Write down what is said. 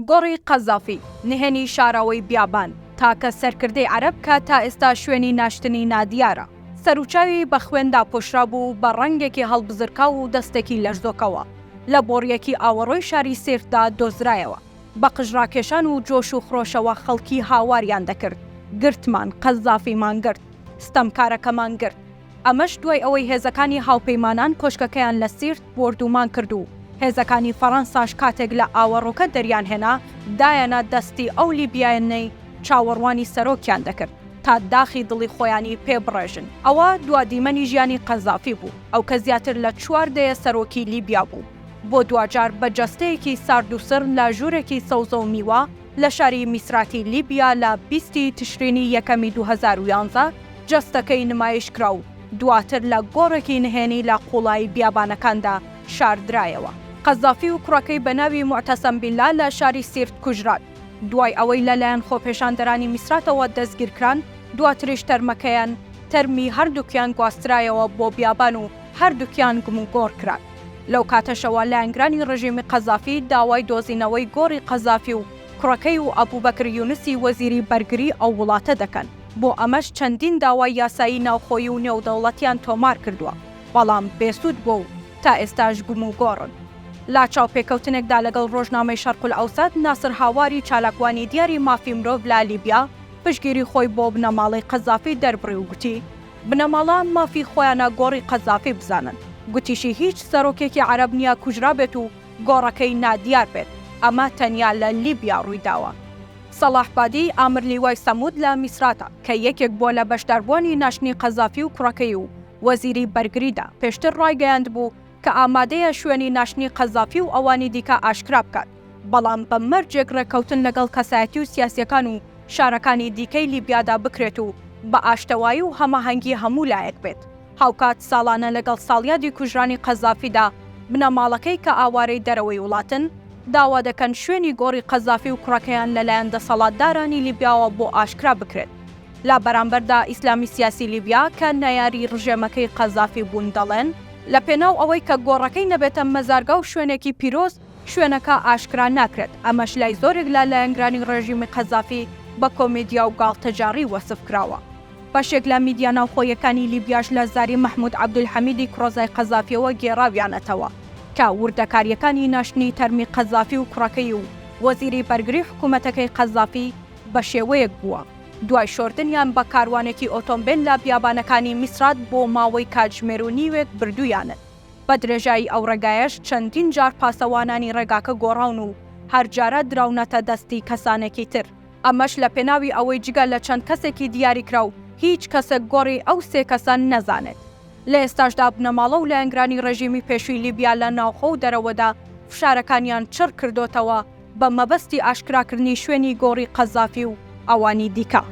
گۆڕی قەزافی نهێنی شاراوەی بیابان تاکە سەرکردەی عەرەب کە تا ئێستا شوێنی ناشتنی نادیارە. سەرچاوی بە خوێندا پۆشرا بوو بە ڕەنگێکی هەڵبزرکاو و دەستێکی لەرزۆکەوە لە بۆڕیەکی ئاوەڕۆی شاری سێفدا دۆزرایەوە. بە قژڕاکێشان و جۆش و خڕۆشەوە خەڵکی هاواریان دەکرد. گرتمان قەزافیمان گرت، ستەمکارەکەمان گرت. ئەمەش دوای ئەوەی هێزەکانی هاوپەیمانان کۆشکەکەیان لە سیرت بردومان کردو. هێزەکانی فەڕەنساش کاتێک لە ئاوەڕۆکە دەریان هێنا دایەنە دەستی ئەو لیبیایەنەی چاوەڕوانی سەرۆکیان دەکرد تا داخی دڵی خۆیانی پێبڕێژن. ئەوە دوادیمەنی ژیانی قەزافی بوو، ئەو کە زیاتر لە 4 دەیە سەرۆکی لیبیا بوو. بۆ دوجار بە جەستەیەکی سارد و سر لە ژوورێکی سەوزە و میوە لە شاری میسراتی لیبیا لە 20 تشرینی یەکەمی 2011 جەستەکەی نمایش کرا و دواتر لە گۆڕێکی نهێنی لە قوڵایی بیابانەکاندا شاردرایەوە. قەزافی و کوڕەکەی بە ناوی موعتەسەم بیللا لە شاری سیرت کوژران. دوای ئەوەی لەلایەن خۆپێشاندەرانی میسراتەوە دەستگیرکران، دواتریش تەرمەکەیان تەرمی هەردووکیان گواسترایەوە بۆ بیابان و هەردووکیان گم و گۆڕ کران. لەو کاتەشەوە لایەنگرانی ڕژیمی قەزافی داوای دۆزینەوەی گۆڕی قەزافی و کوڕەکەی و ئەبوبەکر یونسی وەزیری بەرگری ئەو وڵاتە دەکەن. بۆ ئەمەش چەندین داوای یاسایی ناوخۆیی و نێودەوڵەتیان تۆمار کردووە، بەڵام بێسوود بۆ و تا ئێستاش گوم و گۆڕن. لا چاوپێکەوتنێکدا لەگەڵ ڕۆژنامەی شەرق الئەوسەد ناسر هاواری چالاکوانی دیاری مافی مرۆڤ لە لیبیا پشتگیری خۆی بۆ بنەماڵەی قەزافی دەربڕی و گوتی بنەماڵە مافی خۆیانە گۆڕی قەزافی بزانن. گوتیشی هیچ سەرۆکێکی عەرەب نییە کوژرا بێت و گۆڕەکەی نادیار بێت. ئەمە تەنیا لە لیبیا ڕوویداوە. سەڵاح بادی ئامر لیوای سەمود لە میسراتە کە یەکێک بۆ لە بەشداربوونی ناشتنی قەزافی و کوڕەکەی و وەزیری بەرگریدا پێشتر ڕایگەیاند بوو کە ئامادەیە شوێنی ناشتنی قەزافی و ئەوانی دیکە ئاشکرا بکات، بەڵام بە مەرجێک ڕێکەوتن لەگەڵ کەسایەتی و سیاسیەکان و شارەکانی دیکەی لیبیادا بکرێت و بە ئاشتەوایی و هەماهەنگی هەموو لایەک بێت. هاوکات ساڵانە لەگەڵ ساڵیادی کوژرانی قەزافیدا بنەماڵەکەی کە ئاوارەی دەرەوەی وڵاتن داوا دەکەن شوێنی گۆڕی قەزافی و کوڕەکەیان لەلایەن دەسەڵاتدارانی لیبیاوە بۆ ئاشکرا بکرێت. لە بەرامبەردا ئیسلامی سیاسی لیبیا کە نایاری ڕژێمەکەی قەزافی بوون دەڵێن لە پێناو ئەوەی کە گۆڕەکەی نەبێتە مەزارگە و شوێنێکی پیرۆز شوێنەکە ئاشکرا ناکرێت. ئەمەش لای زۆرێک لە لایەنگرانی ڕێژیمی قەزافی بە کۆمێدیا و گاڵتەجاری وەسف کراوە. بەشێک لە میدیا ناوخۆیەکانی لیبیاش لە زاری مەحموود عەبدولحەمیدی کوڕەزای قەزافیەوە گێڕاویانەتەوە کە وردەکاریەکانی ناشتنی تەرمی قەزافی و کوڕەکەی و وەزیری بەرگری حکوومەتەکەی قەزافی بە شێوەیەک بووە. دوای شۆردنیان بە کاروانێکی ئۆتۆمبیل لە بیابانەکانی میسرات بۆ ماوەی کاتژمێر و نیوێک بردوویانن. بە درێژایی ئەو ڕێگایەش چەندین جار پاسەوانانی ڕێگاکە گۆڕاون و هەرجارە دراونەتە دەستی کەسانێکی تر. ئەمەش لە پێناوی ئەوەی جگە لە چەند کەسێکی دیاریکرا و هیچ کەسێک گۆڕی ئەو 3 کەسان نەزانێت. لە ئێستاشدا بنەماڵە و لایەنگرانی ڕێژیمی پێشووی لیبیا لە ناوخۆ و دەرەوەدا فشارەکانیان چڕ کردوتەوە بە مەبەستی ئاشکراکردنی شوێنی گۆڕی قەزافی و ئەوانی دیکە.